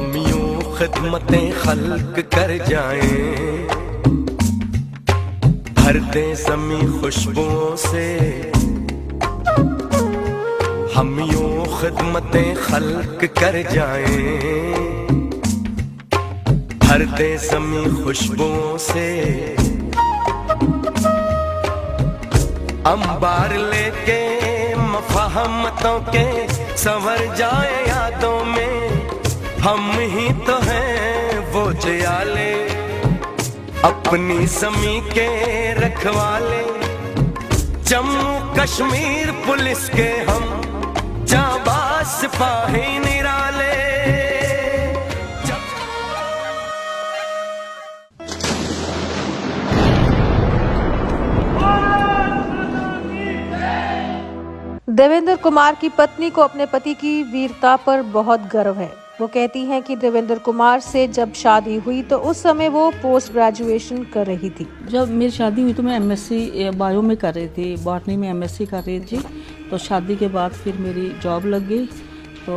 हम यूं खिदमतें खल्क कर जाएं, भर दे ज़मी खुशबुओं से। हम यूं खिदमतें खल्क कर जाएं, भर दे ज़मी खुशबुओं से। अंबार लेके मफहमतों के संवर जाए यादों में, हम ही तो हैं वो जयाले, अपनी ज़मीं के रखवाले। जम्मू कश्मीर पुलिस के हम जाबाज सिपाही निराले। देवेंद्र कुमार की पत्नी को अपने पति की वीरता पर बहुत गर्व है। वो कहती हैं कि देवेंद्र कुमार से जब शादी हुई तो उस समय वो पोस्ट ग्रेजुएशन कर रही थी। जब मेरी शादी हुई तो मैं एमएससी बायो में कर रही थी, बॉटनी में एमएससी कर रही थी। तो शादी के बाद फिर मेरी जॉब लग गई, तो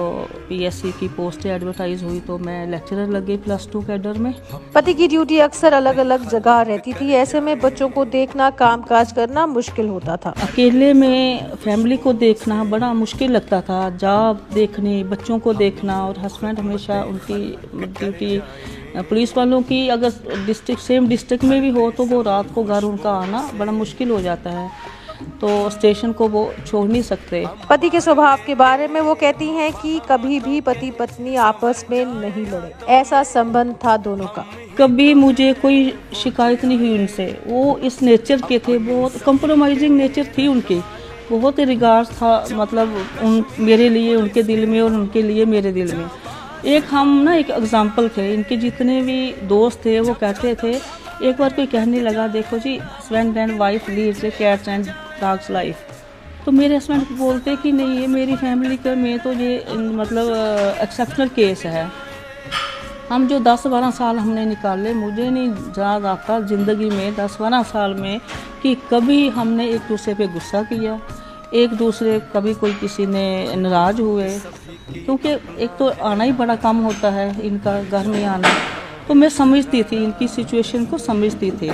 पीएससी की पोस्ट एडवर्टाइज हुई तो मैं लेक्चरर लग गई +2 कैडर में। पति की ड्यूटी अक्सर अलग अलग जगह रहती थी, ऐसे में बच्चों को देखना, कामकाज करना मुश्किल होता था। अकेले में फैमिली को देखना बड़ा मुश्किल लगता था, जॉब देखनी, बच्चों को देखना। और हस्बैंड हमेशा उनकी ड्यूटी पुलिस वालों की अगर सेम डिस्ट्रिक्ट में भी हो तो वो रात को घर उनका आना बड़ा मुश्किल हो जाता है, तो स्टेशन को वो छोड़ नहीं सकते। पति के स्वभाव के बारे में वो कहती हैं कि कभी भी पति पत्नी आपस में नहीं लड़े, ऐसा संबंध था दोनों का। कभी मुझे कोई शिकायत नहीं हुई उनसे। वो इस नेचर के थे, बहुत कंप्रोमाइजिंग नेचर थी उनकी, बहुत रिगार्ड था, मतलब मेरे लिए उनके दिल में और उनके लिए मेरे दिल में। एक एग्जाम्पल थे। इनके जितने भी दोस्त थे वो कहते थे, एक बार कोई कहने लगा, देखो जी husband and wife leads a cats and dogs life. तो मेरे हस्बैंड बोलते कि नहीं, ये मेरी फैमिली का में तो ये एक्सेप्शनल केस है। हम जो 10-12 साल हमने निकाले, मुझे नहीं याद आता ज़िंदगी में 10-12 साल में कि कभी हमने एक दूसरे पे गुस्सा किया, एक दूसरे कभी कोई किसी ने नाराज़ हुए। क्योंकि एक तो आना ही बड़ा कम होता है इनका, घर में आना। तो मैं समझती थी, इनकी सिचुएशन को समझती थी।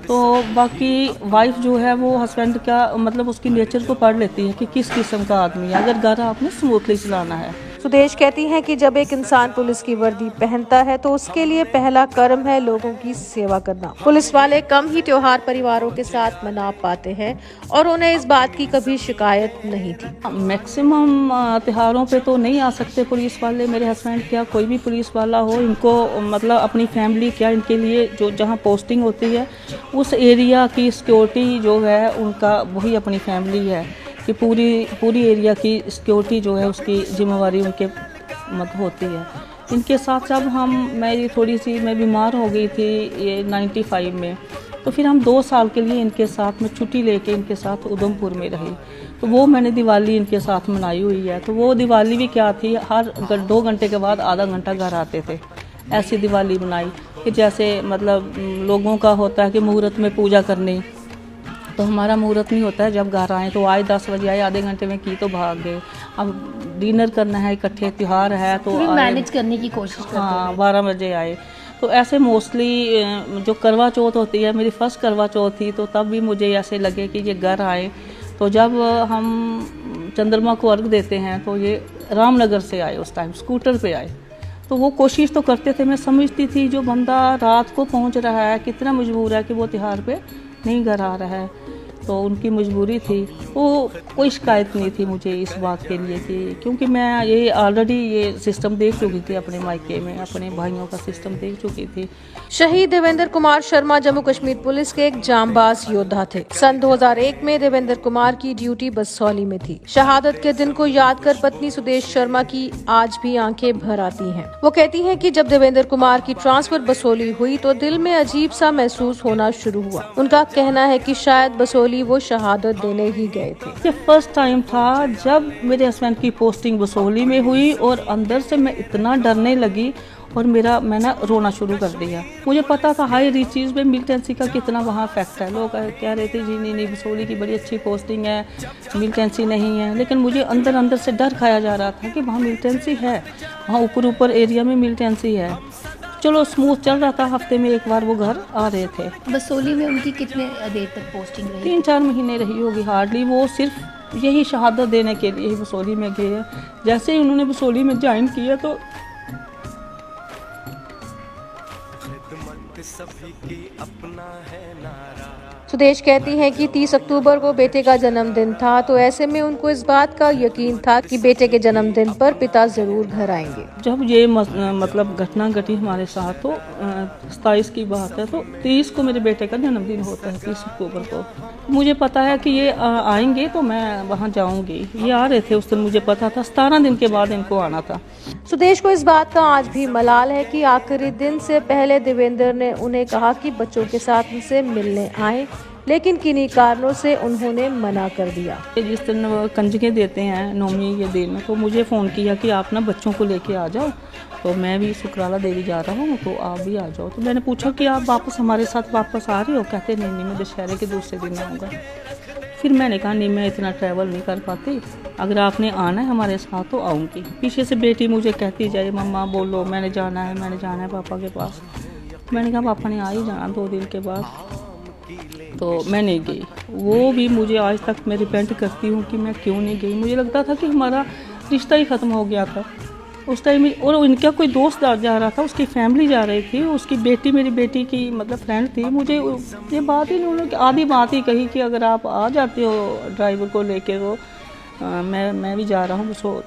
तो बाकी वाइफ जो है वो हस्बैंड का उसकी नेचर को पढ़ लेती है कि किस किस्म का आदमी है, अगर घर आपने स्मूथली चलाना है। सुदेश कहती हैं कि जब एक इंसान पुलिस की वर्दी पहनता है तो उसके लिए पहला कर्म है लोगों की सेवा करना। पुलिस वाले कम ही त्योहार परिवारों के साथ मना पाते हैं और उन्हें इस बात की कभी शिकायत नहीं थी। मैक्सिमम त्योहारों पे तो नहीं आ सकते पुलिस वाले। मेरे हस्बैंड क्या कोई भी पुलिस वाला हो, इनको अपनी फैमिली क्या, इनके लिए जो जहाँ पोस्टिंग होती है उस एरिया की सिक्योरिटी जो है उनका, वही अपनी फैमिली है कि पूरी एरिया की सिक्योरिटी जो है उसकी जिम्मेवारी उनके होती है। इनके साथ जब मैं बीमार हो गई थी ये 95 में, तो फिर हम 2 साल के लिए इनके साथ में छुट्टी लेके इनके साथ उधमपुर में रही। तो वो मैंने दिवाली इनके साथ मनाई हुई है। तो वो दिवाली भी क्या थी, हर 2 घंटे के बाद आधा घंटा घर आते थे। ऐसी दिवाली मनाई कि जैसे लोगों का होता है कि मुहूर्त में पूजा करनी, तो हमारा मुहूर्त नहीं होता है। जब घर आए तो आए 10 बजे आए, आधे घंटे में की तो भाग गए। अब डिनर करना है, इकट्ठे त्योहार है तो मैनेज करने की कोशिश करते हैं। हाँ, 12 बजे आए। तो ऐसे मोस्टली जो करवा चौथ होती है, मेरी फर्स्ट करवा चौथ थी, तो तब भी मुझे ऐसे लगे कि ये घर आए। तो जब हम चंद्रमा को अर्घ देते हैं तो ये रामनगर से आए, उस टाइम स्कूटर पे आए। तो वो कोशिश तो करते थे, मैं समझती थी जो बंदा रात को पहुंच रहा है कितना मजबूर है कि वो त्योहार पे नहीं घर आ रहा है, तो उनकी मजबूरी थी। वो कोई शिकायत नहीं थी मुझे इस बात के लिए कि, क्योंकि मैं ये ऑलरेडी ये सिस्टम देख चुकी थी अपने मायके में, अपने भाइयों का सिस्टम देख चुकी थी। शहीद देवेंद्र कुमार शर्मा जम्मू कश्मीर पुलिस के एक जांबाज योद्धा थे। सन 2001 में देवेंद्र कुमार की ड्यूटी बसौली में थी। शहादत के दिन को याद कर पत्नी सुदेश शर्मा की आज भी आंखें भर आती हैं। वो कहती हैं कि जब देवेंद्र कुमार की ट्रांसफर बसौली हुई तो दिल में अजीब सा महसूस होना शुरू हुआ। उनका कहना है कि शायद बसौली बसोली वो शहादत देने ही गए थे। ये फर्स्ट टाइम था जब मेरे हस्बैंड की पोस्टिंग बसोली में हुई और अंदर से मैं इतना डरने लगी और मैंने रोना शुरू कर दिया। मुझे पता था हाई रिचीज़ में मिलिटेंसी का कितना वहाँ इफेक्ट है। लोग कह रहे थे जी नहीं बसोली की बड़ी अच्छी पोस्टिंग है, मिलिटेंसी नहीं है, लेकिन मुझे अंदर से डर खाया जा रहा था कि वहाँ मिलिटेंसी है, वहाँ ऊपर एरिया में मिलिटेंसी है। चलो स्मूथ चल रहा था, हफ्ते में एक बार वो घर आ रहे थे। बसोली में उनकी कितने देर तक पोस्टिंग रही? 3-4 महीने रही होगी हार्डली। वो सिर्फ यही शहादत देने के लिए ही बसोली में गए हैं। जैसे ही उन्होंने बसोली में ज्वाइन किया तो सभी की अपना है नारा। सुदेश कहती हैं कि 30 अक्टूबर को बेटे का जन्मदिन था, तो ऐसे में उनको इस बात का यकीन था कि बेटे के जन्मदिन पर पिता जरूर घर आएंगे। जब ये मतलब घटना घटी हमारे साथ तो 27 की बात है, तो 30 को मेरे बेटे का जन्मदिन होता है, 30 अक्टूबर को। मुझे पता है कि ये आएंगे तो मैं वहाँ जाऊँगी। ये आ रहे थे उस दिन, मुझे पता था 17 दिन के बाद इनको आना था। सुदेश को इस बात का आज भी मलाल है कि आखिरी दिन से पहले देवेंद्र ने उन्हें कहा कि बच्चों के साथ उनसे मिलने आए, लेकिन किन्हीं कारणों से उन्होंने मना कर दिया। जिस दिन कंजके देते हैं नौमी के दिन, तो मुझे फ़ोन किया कि आप ना बच्चों को लेके आ जाओ, तो मैं भी सुकराला देवी जा रहा हूँ तो आप भी आ जाओ। तो मैंने पूछा कि आप वापस हमारे साथ वापस आ रहे हो? कहते नहीं मैं दशहरे के दूसरे दिन आऊँगा। फिर मैंने कहा नहीं मैं इतना ट्रैवल नहीं कर पाती, अगर आपने आना है हमारे साथ तो आऊँगी। पीछे से बेटी मुझे कहती जाए मम्मा बोलो मैंने जाना है पापा के पास। मैंने कहा पापा ने आ ही जाना 2 दिन के बाद, तो मैं नहीं गई। वो भी मुझे आज तक मैं रिपेंट करती हूँ कि मैं क्यों नहीं गई। मुझे लगता था कि हमारा रिश्ता ही ख़त्म हो गया था उस टाइम। और इनका कोई दोस्त जा रहा था, उसकी फैमिली जा रही थी, उसकी बेटी मेरी बेटी की मतलब फ्रेंड थी। मुझे ये बात ही उन्होंने आधी बात ही कही कि अगर आप आ जाते हो ड्राइवर को लेके तो मैं भी जा रहा हूँ सो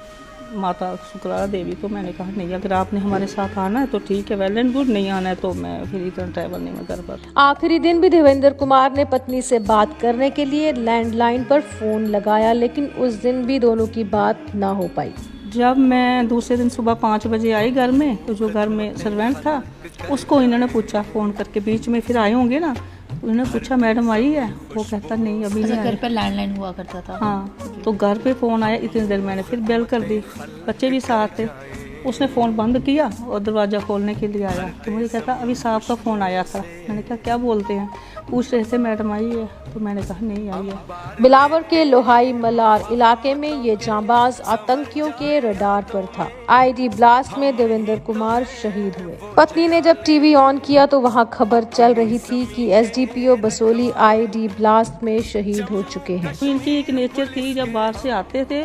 माता सुकराला देवी। तो मैंने कहा नहीं अगर आपने हमारे साथ आना है तो ठीक है, वेल एंड गुड, नहीं आना है तो मैं फिर इतना ट्रैवल नहीं मैं कर पाता। आखिरी दिन भी देवेंद्र कुमार ने पत्नी से बात करने के लिए लैंडलाइन पर फोन लगाया, लेकिन उस दिन भी दोनों की बात ना हो पाई। जब मैं दूसरे दिन सुबह 5 बजे आई घर में, तो जो घर में सर्वेंट था उसको इन्होंने पूछा फ़ोन करके, बीच में फिर आए होंगे ना, उन्होंने पूछा मैडम आई है? वो कहता नहीं अभी नहीं। घर पर लैंडलाइन हुआ करता था। हाँ, तो घर पे फ़ोन आया, इतनी देर मैंने फिर बेल कर दी, बच्चे भी साथ थे। उसने फ़ोन बंद किया और दरवाज़ा खोलने के लिए आया, तो मुझे कहता अभी साहब का फ़ोन आया था। मैंने कहा क्या बोलते हैं? पूछ रहे थे मैडम आई है, तो मैंने कहा नहीं आई है। बिलावर के लोहाई मलार इलाके में ये जांबाज आतंकियों के रडार पर था। आईडी ब्लास्ट में देवेंद्र कुमार शहीद हुए। पत्नी ने जब टीवी ऑन किया तो वहां खबर चल रही थी कि एसडीपीओ बसोली आईडी ब्लास्ट में शहीद हो चुके हैं। इनकी एक नेचर थी, जब बाहर से आते थे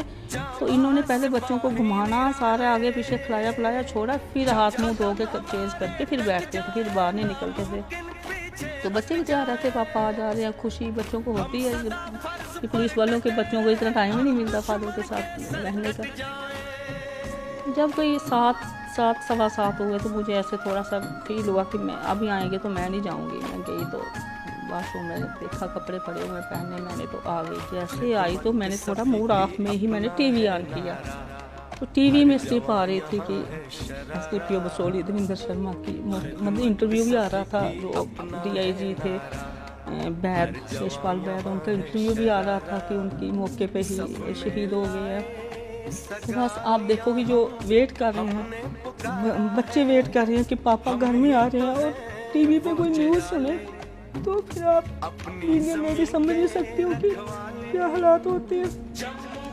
तो इन्होंने पहले बच्चों को घुमाना, सारे आगे पीछे खिलाया पिलाया छोड़ा, फिर हाथ मुंह धो के चेंज करके फिर बैठते थे, फिर बाहर नहीं निकलते थे। तो बच्चे भी जा रहे थे पापा आ जा रहे हैं, खुशी बच्चों को होती है कि पुलिस वालों के बच्चों को इतना टाइम ही नहीं मिलता फादर के साथ रहने का। जब कोई 7-7:15 हुए तो मुझे ऐसे थोड़ा सा फील हुआ कि मैं अभी आएंगे तो मैं नहीं जाऊंगी। मैं गई तो वाशरूम में देखा कपड़े पड़े हुए पहने, मैंने तो आ गई। जैसे आई तो मैंने थोड़ा मूड ऑफ में ही मैंने टीवी ऑन किया, तो टीवी में स्लिप आ रही थी कि एसडीपीओ बसोली देवेंद्र शर्मा की मतलब इंटरव्यू भी आ रहा था। जो डीआईजी थे बैद शेषपाल बैद, उनका इंटरव्यू भी आ रहा था कि उनकी मौके पे ही शहीद हो गए हैं। तो बस आप देखो कि जो वेट कर रहे हैं बच्चे, वेट कर रहे हैं कि पापा घर में आ रहे हैं, और टीवी पे कोई न्यूज़ सुने तो फिर आप मैं भी समझ नहीं सकती हूँ कि क्या हालात होते हैं।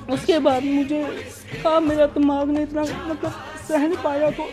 उसके बाद मुझे कहा मेरा दिमाग ने इतना मतलब सह नहीं पाया, तो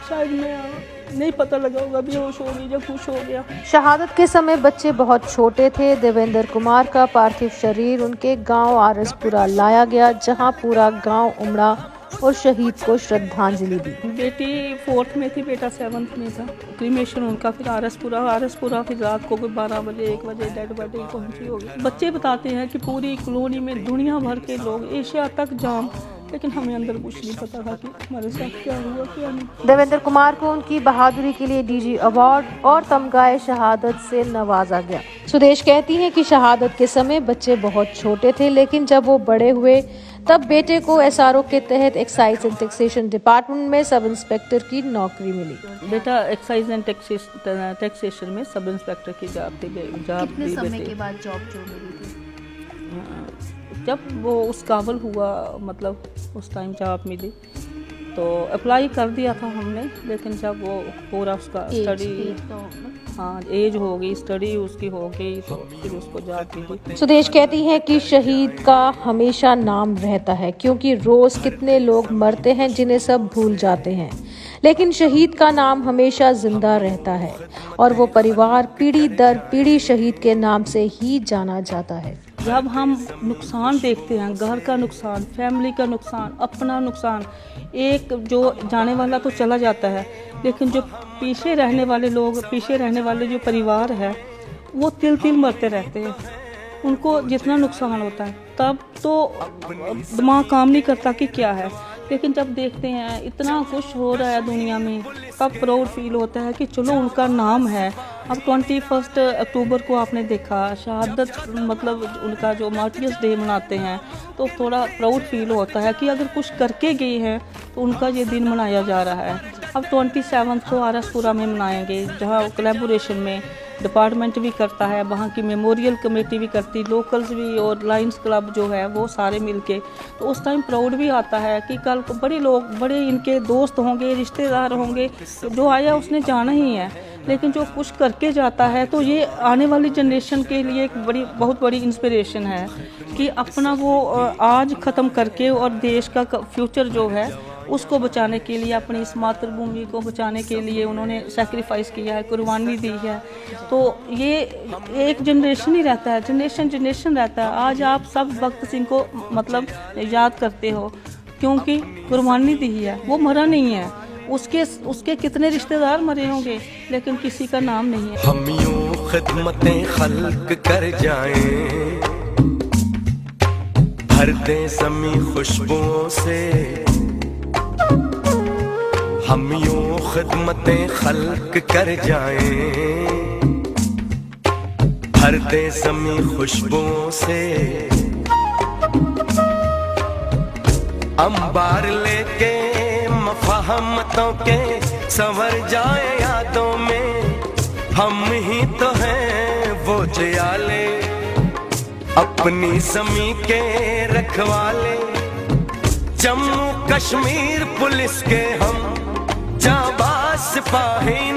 शायद मैं नहीं पता लगा होगा बेहोश हो गई या कुछ हो गया। शहादत के समय बच्चे बहुत छोटे थे। देवेंद्र कुमार का पार्थिव शरीर उनके गांव आरसपुरा लाया गया, जहां पूरा गांव उमड़ा और शहीद को श्रद्धांजलि दी। बेटी 4th में थी, बेटा 7th में था। क्रीमेशन उनका फिर आरसपुरा फिर रात को 12 बजे 1 बजे डेड बॉडी पहुंची होगी। बच्चे बताते हैं कि पूरी कॉलोनी में दुनिया भर के लोग, एशिया तक जाम, लेकिन हमें अंदर कुछ नहीं पता था कि हमारे साथ क्या हुआ क्या नहीं। देवेंद्र कुमार को उनकी बहादुरी के लिए डीजी अवार्ड और तमगाए शहादत से नवाजा गया। सुदेश कहती हैं कि शहादत के समय बच्चे बहुत छोटे थे, लेकिन जब वो बड़े हुए तब बेटे को एसआरओ के तहत एक्साइज एंड टैक्सेशन डिपार्टमेंट में सब इंस्पेक्टर की नौकरी मिली। बेटा एक्साइज एंड टैक्सेशन में सब इंस्पेक्टर की जॉब थी। कितने समय के बाद जॉब जो मिली थी? जब वो उस काबिल हुआ, मतलब उस टाइम जॉब मिली तो अप्लाई कर दिया था हमने, लेकिन जब वो पूरा उसका स्टडी, हाँ एज हो गई, स्टडी उसकी हो गई, तो फिर उसको जॉब मिली। सुदेश कहती हैं कि शहीद का हमेशा नाम रहता है, क्योंकि रोज कितने लोग मरते हैं जिन्हें सब भूल जाते हैं, लेकिन शहीद का नाम हमेशा जिंदा रहता है और वो परिवार पीढ़ी दर पीढ़ी शहीद के नाम से ही जाना जाता है। जब हम नुकसान देखते हैं, घर का नुकसान, फैमिली का नुकसान, अपना नुकसान, एक जो जाने वाला तो चला जाता है, लेकिन जो पीछे रहने वाले लोग, पीछे रहने वाले जो परिवार है, वो तिल तिल मरते रहते हैं। उनको जितना नुकसान होता है तब तो दिमाग काम नहीं करता कि क्या है, लेकिन जब देखते हैं इतना कुछ हो रहा है दुनिया में, तब प्राउड फील होता है कि चलो उनका नाम है। अब 21 अक्टूबर को आपने देखा शहादत, मतलब उनका जो मार्टियर्स डे मनाते हैं, तो थोड़ा प्राउड फील होता है कि अगर कुछ करके गए हैं तो उनका ये दिन मनाया जा रहा है। अब 27 को आरएसपुरा में मनाएंगे, जहाँ कोलैबोरेशन में डिपार्टमेंट भी करता है, वहाँ की मेमोरियल कमेटी भी करती, लोकल्स भी और लायंस क्लब जो है वो सारे मिलके, तो उस टाइम प्राउड भी आता है कि कल को बड़े लोग, बड़े इनके दोस्त होंगे, रिश्तेदार होंगे, जो आया उसने जाना ही है, लेकिन जो कुछ करके जाता है तो ये आने वाली जनरेशन के लिए एक बहुत बड़ी इंस्पिरेशन है कि अपना वो आज ख़त्म करके और देश का फ्यूचर जो है उसको बचाने के लिए, अपनी इस मातृभूमि को बचाने के लिए उन्होंने सैक्रिफाइस किया है, कुर्बानी दी है। तो ये एक जनरेशन ही रहता है, जनरेशन रहता है। आज आप सब भगत सिंह को मतलब याद करते हो क्योंकि कुर्बानी दी है, वो मरा नहीं है। उसके कितने रिश्तेदार मरे होंगे, लेकिन किसी का नाम नहीं है। हम यूं खिदमतें खल्क कर जाएं, भर दे ज़मीं खुशबुओं से, हम यूं खिदमतें खल्क कर जाएं, भर दे ज़मीं खुशबुओं से, अंबार लेके मफहमतों के संवर जाए यादों में, हम ही तो हैं वो जियाले, अपनी ज़मीं के रखवाले, जम्मू कश्मीर पुलिस के हम जाबाज सिपाही।